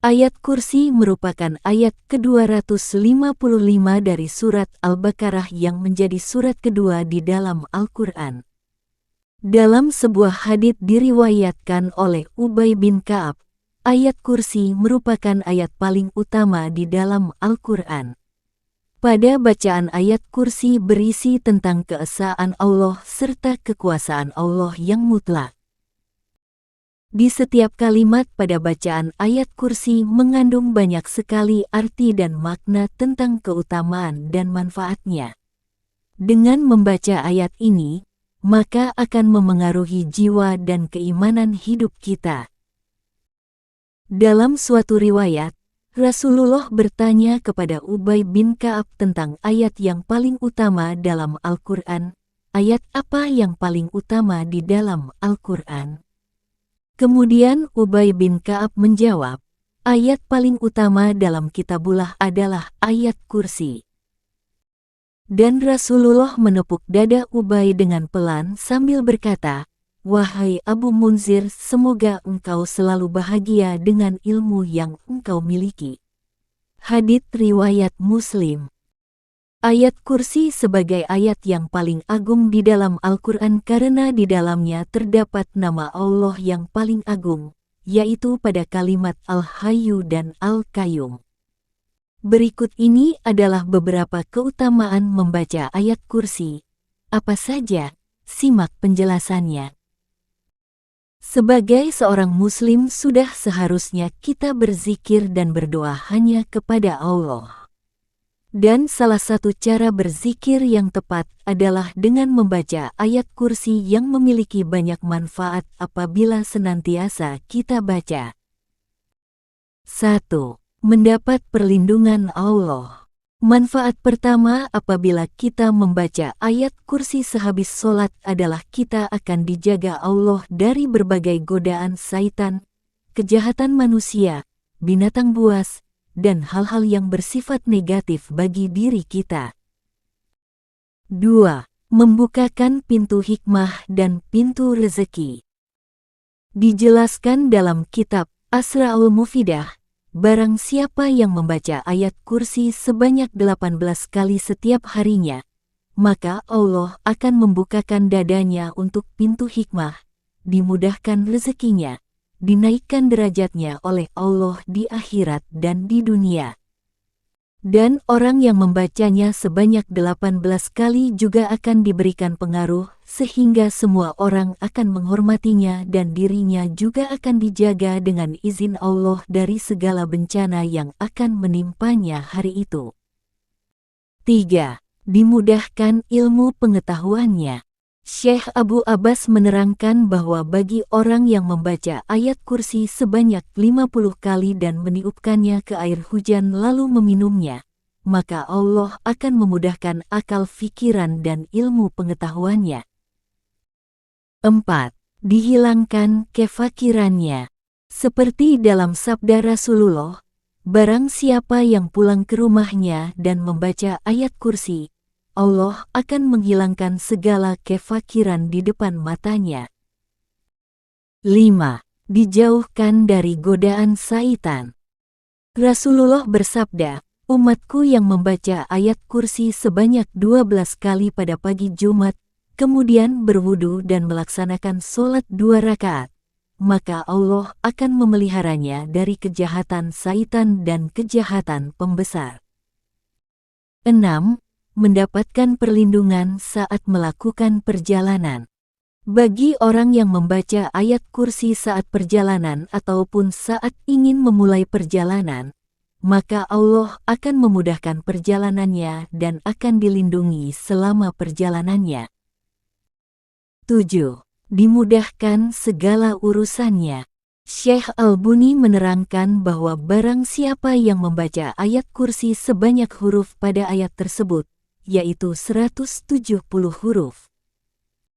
Ayat kursi merupakan ayat ke-255 dari surat Al-Baqarah yang menjadi surat kedua di dalam Al-Quran. Dalam sebuah hadits diriwayatkan oleh Ubay bin Ka'ab, ayat kursi merupakan ayat paling utama di dalam Al-Quran. Pada bacaan ayat kursi berisi tentang keesaan Allah serta kekuasaan Allah yang mutlak. Di setiap kalimat pada bacaan ayat kursi mengandung banyak sekali arti dan makna tentang keutamaan dan manfaatnya. Dengan membaca ayat ini, maka akan memengaruhi jiwa dan keimanan hidup kita. Dalam suatu riwayat, Rasulullah bertanya kepada Ubay bin Ka'ab tentang ayat yang paling utama dalam Al-Quran. Ayat apa yang paling utama di dalam Al-Quran? Kemudian Ubay bin Ka'ab menjawab, ayat paling utama dalam kitabullah adalah ayat kursi. Dan Rasulullah menepuk dada Ubay dengan pelan sambil berkata, wahai Abu Munzir, semoga engkau selalu bahagia dengan ilmu yang engkau miliki. Hadits riwayat Muslim. Ayat kursi sebagai ayat yang paling agung di dalam Al-Quran karena di dalamnya terdapat nama Allah yang paling agung, yaitu pada kalimat Al-Hayyu dan Al-Qayyum. Berikut ini adalah beberapa keutamaan membaca ayat kursi. Apa saja? Simak penjelasannya. Sebagai seorang muslim sudah seharusnya kita berzikir dan berdoa hanya kepada Allah. Dan salah satu cara berzikir yang tepat adalah dengan membaca ayat kursi yang memiliki banyak manfaat apabila senantiasa kita baca. 1. Mendapat perlindungan Allah. Manfaat pertama apabila kita membaca ayat kursi sehabis sholat adalah kita akan dijaga Allah dari berbagai godaan syaitan, kejahatan manusia, binatang buas, dan hal-hal yang bersifat negatif bagi diri kita. 2. Membukakan pintu hikmah dan pintu rezeki. Dijelaskan dalam kitab Asra'ul Mufidah, barang siapa yang membaca ayat kursi sebanyak 18 kali setiap harinya, maka Allah akan membukakan dadanya untuk pintu hikmah, dimudahkan rezekinya, dinaikkan derajatnya oleh Allah di akhirat dan di dunia. Dan orang yang membacanya sebanyak 18 kali juga akan diberikan pengaruh sehingga semua orang akan menghormatinya dan dirinya juga akan dijaga dengan izin Allah dari segala bencana yang akan menimpanya hari itu. 3. Dimudahkan ilmu pengetahuannya. Syekh Abu Abbas menerangkan bahwa bagi orang yang membaca ayat kursi sebanyak 50 kali dan meniupkannya ke air hujan lalu meminumnya, maka Allah akan memudahkan akal fikiran dan ilmu pengetahuannya. 4. Dihilangkan kefakirannya. Seperti dalam sabda Rasulullah, barang siapa yang pulang ke rumahnya dan membaca ayat kursi, Allah akan menghilangkan segala kefakiran di depan matanya. 5. Dijauhkan dari godaan syaitan. Rasulullah bersabda, umatku yang membaca ayat kursi sebanyak 12 kali pada pagi Jumat, kemudian berwudu dan melaksanakan sholat 2 rakaat, maka Allah akan memeliharanya dari kejahatan syaitan dan kejahatan pembesar. 6. Mendapatkan perlindungan saat melakukan perjalanan. Bagi orang yang membaca ayat kursi saat perjalanan ataupun saat ingin memulai perjalanan, maka Allah akan memudahkan perjalanannya dan akan dilindungi selama perjalanannya. 7. Dimudahkan segala urusannya. Syekh Al-Buni menerangkan bahwa barang siapa yang membaca ayat kursi sebanyak huruf pada ayat tersebut, yaitu 170 huruf,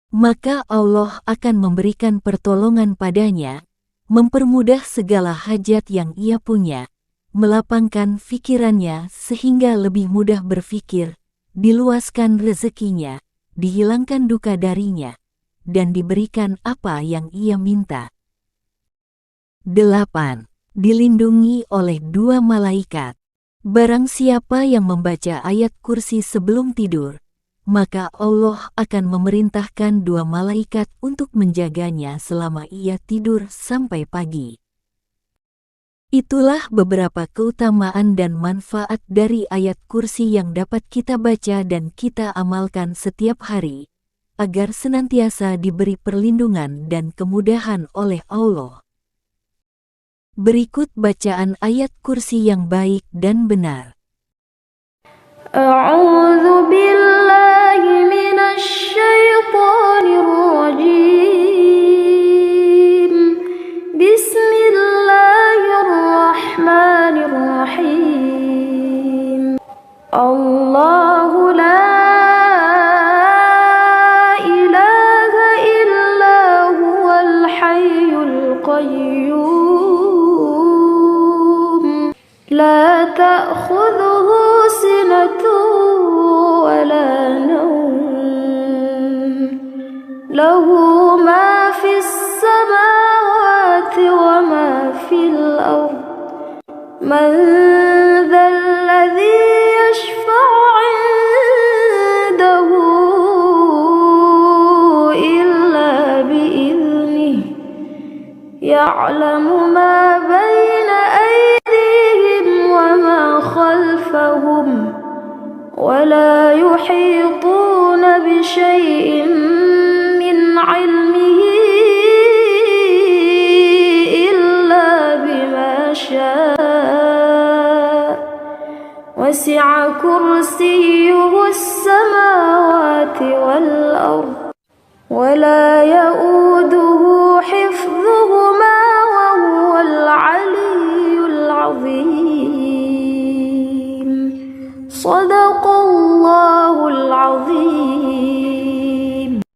maka Allah akan memberikan pertolongan padanya, mempermudah segala hajat yang ia punya, melapangkan fikirannya sehingga lebih mudah berfikir, diluaskan rezekinya, dihilangkan duka darinya, dan diberikan apa yang ia minta. 8. dilindungi oleh 2 malaikat. Barang siapa yang membaca ayat kursi sebelum tidur, maka Allah akan memerintahkan 2 malaikat untuk menjaganya selama ia tidur sampai pagi. Itulah beberapa keutamaan dan manfaat dari ayat kursi yang dapat kita baca dan kita amalkan setiap hari, agar senantiasa diberi perlindungan dan kemudahan oleh Allah. Berikut bacaan ayat kursi yang baik dan benar. A'udzu billahi minasy syaithanir rajim. Bismillahirrahmanirrahim. Allahu la ilaha illa huwal hayyul qayyum. لا تأخذه سنة ولا نوم له ما في السماوات وما في الأرض من ذا الذي يشفع عنده إلا بإذنه يعلم ما بين خلفهم ولا يحيطون بشيء من علمه إلا بما شاء وسع كرسيه السماوات والأرض ولا يؤوده حفظهما وهو العلي العظيم. Sadaqallahul azim.